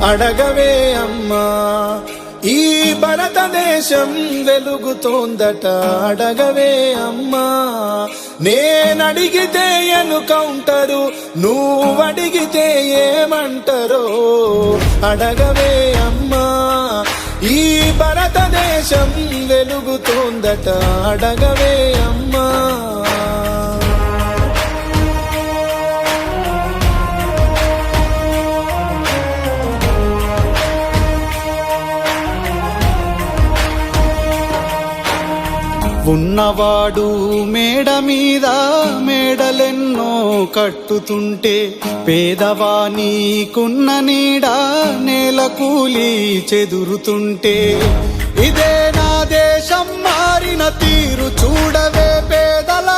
అడగవే అమ్మా ఈ భారతదేశం వెలుగుతోందట అడగవే అమ్మా నేనడిగితే ఎన్కౌంటరు నువ్వడిగితే ఏమంటారో అడగవే అమ్మా ఈ భారతదేశం వెలుగుతోందట అడగవే అమ్మా ఉన్నవాడు మేడ మీద మేడలెన్నో కట్టుతుంటే పేదవానికున్న నీడ నేల కూలి చెదురుతుంటే ఇదే నా దేశం మారిన తీరు చూడవే పేదల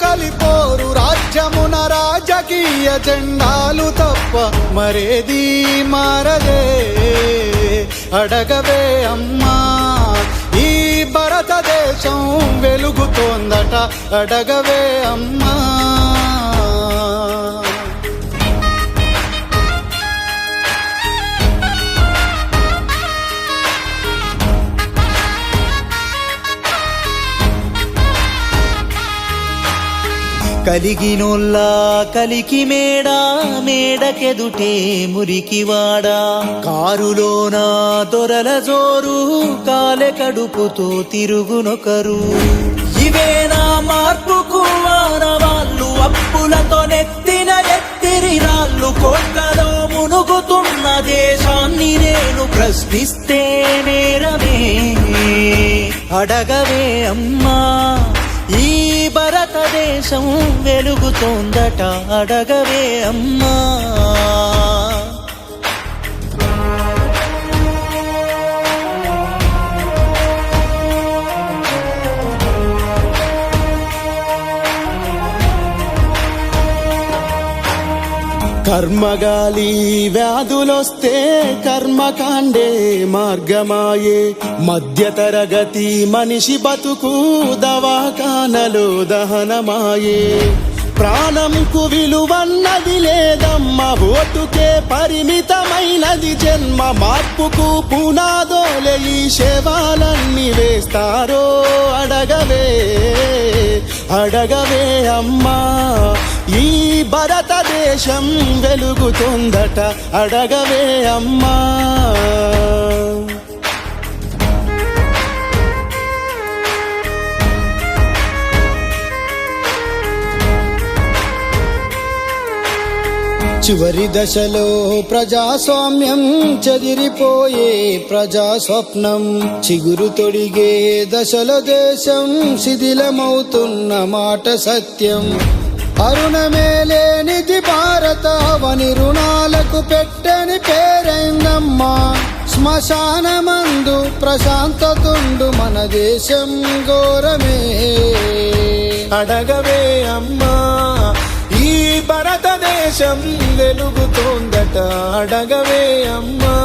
కలిపోరు రాజ్యమున రాజకీయ జెండాలు తప్ప మరేది మారదే అడగవే అమ్మా ఈ భారతదేశం వెలుగుతోందట అడగవే అమ్మా కలిగినోల్లా కలికి మేడకెదుటే మురికివాడా కారులోన దొరల జోరు కాలె కడుపుతో తిరుగునొకరు ఇవే నా మార్పుకు వానవాళ్ళు అప్పులతో నెత్తిన ఎత్తిరి రాళ్ళు కోట్లలో మునుగుతున్న దేశాన్ని నేను ప్రశ్నిస్తే నేరమే అడగవే అమ్మా ఈ భారతదేశం వెలుగుతోందట అడగవే అమ్మా కర్మగాలి వ్యాధులొస్తే కర్మకాండే మార్గమాయే మధ్యతరగతి మనిషి బతుకు దవాఖానలో దహనమాయే ప్రాణంకు విలువన్నది లేదమ్మ ఓటుకే పరిమితమైనది జన్మ మార్పుకు పునాదోలే ఈ శవాలన్నీ వేస్తారో అడగవే అడగవే అమ్మా ఈ భారతదేశం వెలుగుతుందట అడగవే అమ్మా చివరి దశలో ప్రజాస్వామ్యం చెదిరిపోయే ప్రజాస్వప్నం చిగురు తొడిగే దశలో దేశం శిథిలమవుతున్న మాట సత్యం అరుణమే లేనిది భారతావని రుణాలకు పెట్టని పేరైందమ్మా శ్మశానమందు ప్రశాంతతుండు మన దేశం ఘోరమే అడగవే అమ్మా ఈ భారతదేశం వెలుగుతోందట అడగవే అమ్మా